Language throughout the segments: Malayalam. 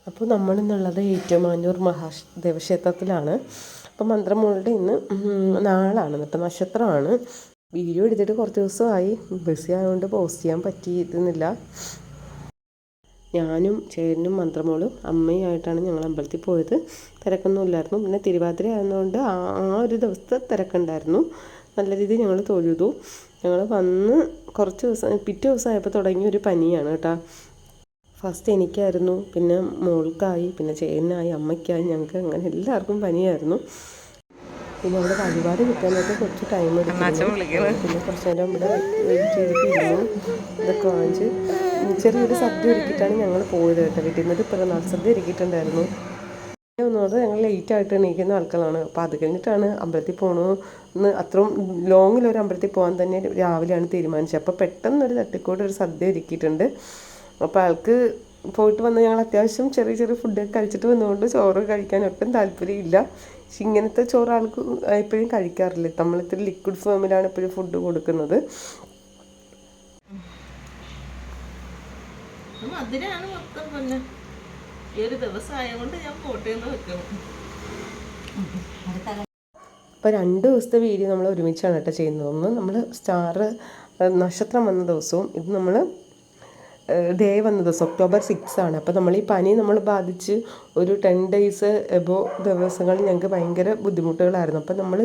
അപ്പോൾ നമ്മളിന്നുള്ളത് ഏറ്റുമാനൂർ ദേവക്ഷേത്രത്തിലാണ്. അപ്പോൾ മന്ത്രമോളുടെ ഇന്ന് നാളാണ്, ഇന്നത്തെ നക്ഷത്രമാണ്. വീഡിയോ എടുത്തിട്ട് കുറച്ച് ദിവസമായി, ബിസി ആയതുകൊണ്ട് പോസ്റ്റ് ചെയ്യാൻ പറ്റിയിരുന്നില്ല. ഞാനും ചേട്ടനും മന്ത്രമോളും അമ്മയുമായിട്ടാണ് ഞങ്ങൾ അമ്പലത്തിൽ പോയത്. തിരക്കൊന്നുമില്ലായിരുന്നു. പിന്നെ തിരുവാതിര ആയതുകൊണ്ട് ആ ഒരു ദിവസത്തെ തിരക്കുണ്ടായിരുന്നു. നല്ല രീതിയിൽ ഞങ്ങൾ തൊഴുതു. ഞങ്ങൾ വന്ന് കുറച്ച് ദിവസം പിറ്റേ ദിവസമായപ്പോൾ തുടങ്ങിയ ഒരു പനിയാണ് കേട്ടോ. ഫസ്റ്റ് എനിക്കായിരുന്നു, പിന്നെ മോൾക്കായി, പിന്നെ ചേട്ടനായി, അമ്മയ്ക്കായി, ഞങ്ങൾക്ക് അങ്ങനെ എല്ലാവർക്കും പനിയായിരുന്നു. പിന്നെ അവിടെ വഴിപാട് കിട്ടാനൊക്കെ കുറച്ച് ടൈം എടുക്കുന്നു. പിന്നെ കുറച്ച് നേരം ഇവിടെ വെയിറ്റ് ചെയ്തിട്ടിരുന്നു. ഇതൊക്കെ വാങ്ങിച്ച് ചെറിയൊരു സദ്യ ഒരുക്കിയിട്ടാണ് ഞങ്ങൾ പോയത് കേട്ടോ. വീട്ടിൽ നിന്നൊരു പിറന്നാൾ സദ്യ ഒരുക്കിയിട്ടുണ്ടായിരുന്നു. ഒന്നുകൂടെ ഞങ്ങൾ ലേറ്റായിട്ട് എണീക്കുന്ന ആൾക്കാരാണ്. അപ്പോൾ അത് കഴിഞ്ഞിട്ടാണ് അമ്പലത്തിൽ പോകണമെന്ന്, അത്രയും ലോങ്ങിലൊരു അമ്പലത്തിൽ പോകാൻ തന്നെ രാവിലെയാണ് തീരുമാനിച്ചത്. അപ്പോൾ പെട്ടെന്നൊരു തട്ടിക്കൂടെ ഒരു സദ്യ ഒരുക്കിയിട്ടുണ്ട്. അപ്പോൾ ആൾക്ക് പോയിട്ട് വന്ന് ഞങ്ങൾ അത്യാവശ്യം ചെറിയ ചെറിയ ഫുഡൊക്കെ കഴിച്ചിട്ട് വന്നുകൊണ്ട് ചോറ് കഴിക്കാൻ ഒട്ടും താല്പര്യമില്ല. പക്ഷെ ഇങ്ങനത്തെ ചോറ് ആൾക്ക് എപ്പോഴും കഴിക്കാറില്ല. നമ്മളിത്തിരി ലിക്വിഡ് ഫോമിലാണ് എപ്പോഴും ഫുഡ് കൊടുക്കുന്നത്. അതിനാണ് മൊത്തം പിന്നെ ഈ ഒരു ദിവസം ആയതുകൊണ്ട് ഞാൻ ഫോട്ടോന്ന് വെക്കണം. അപ്പോൾ 2 ദിവസത്തെ വീഡിയോ നമ്മൾ ഒരുമിച്ചാണ് കേട്ടോ ചെയ്യുന്നത്. ഒന്ന് നമ്മൾ നക്ഷത്രം വന്ന ദിവസവും, ഇത് നമ്മൾ ഡേ വന്ന ദിവസം October 6 ആണ്. അപ്പോൾ നമ്മൾ ഈ പനി ബാധിച്ച് ഒരു 10 days എബോ ദിവസങ്ങൾ ഞങ്ങൾക്ക് ഭയങ്കര ബുദ്ധിമുട്ടുകളായിരുന്നു. അപ്പോൾ നമ്മൾ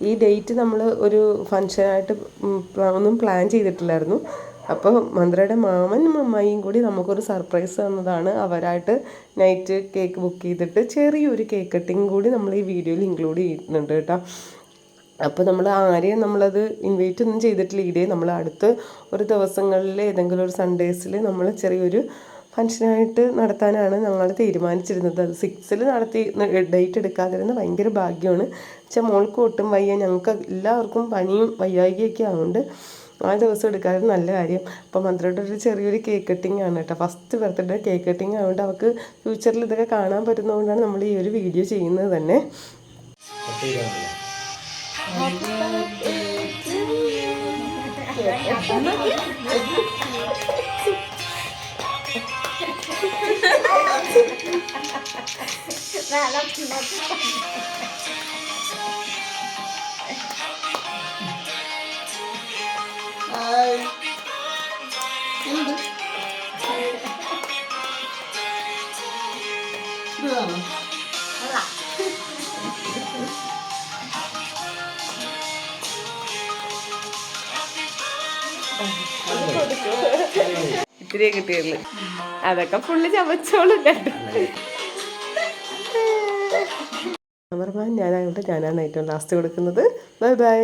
ഈ ഡേറ്റ് നമ്മൾ ഒരു ഫങ്ഷനായിട്ട് ഒന്നും പ്ലാൻ ചെയ്തിട്ടില്ലായിരുന്നു. അപ്പോൾ മന്ത്രയുടെ മാമനും അമ്മായിയും കൂടി നമുക്കൊരു സർപ്രൈസ് തന്നതാണ്. അവരായിട്ട് നൈറ്റ് കേക്ക് ബുക്ക് ചെയ്തിട്ട് ചെറിയൊരു കേക്ക് കട്ടിങ് കൂടി നമ്മൾ ഈ വീഡിയോയിൽ ഇൻക്ലൂഡ് ചെയ്യുന്നുണ്ട് കേട്ടോ. അപ്പോൾ നമ്മൾ ആരെയും നമ്മളത് ഇൻവൈറ്റ് ഒന്നും ചെയ്തിട്ടില്ല. ഇതേ നമ്മൾ അടുത്ത ഒരു ദിവസങ്ങളിൽ ഏതെങ്കിലും ഒരു സൺഡേസിൽ നമ്മൾ ചെറിയൊരു ഫങ്ഷനായിട്ട് നടത്താനാണ് ഞങ്ങൾ തീരുമാനിച്ചിരുന്നത്. അത് 6 നടത്തി ഡേറ്റ് എടുക്കാതിരുന്ന ഭയങ്കര ഭാഗ്യമാണ്. പക്ഷേ മോൾക്ക് ഒട്ടും വയ്യ, ഞങ്ങൾക്ക് എല്ലാവർക്കും പനിയും വയ്യായികയൊക്കെ ആവുന്നുണ്ട്. ആ ദിവസം എടുക്കാതെ നല്ല കാര്യം. അപ്പോൾ മന്ത്രയുടെ ഒരു ചെറിയൊരു കേക്ക് കട്ടിങ് ആണ് കേട്ടോ. ഫസ്റ്റ് ബർത്ത്ഡേ കേക്ക് കട്ടിങ് ആയതുകൊണ്ട് അവൾക്ക് ഫ്യൂച്ചറിൽ ഇതൊക്കെ കാണാൻ പറ്റുന്നതുകൊണ്ടാണ് നമ്മൾ ഈ ഒരു വീഡിയോ ചെയ്യുന്നത് തന്നെ. ഇത്തിരിയെ കിട്ടിയുള്ളു, അതൊക്കെ ഫുള്ള് ചവച്ചോളും കേട്ടോ. ക്യാമറമാൻ ഞാനായതുകൊണ്ട് ഞാനാണ് ഏറ്റവും ലാസ്റ്റ് കൊടുക്കുന്നത്. Bye bye.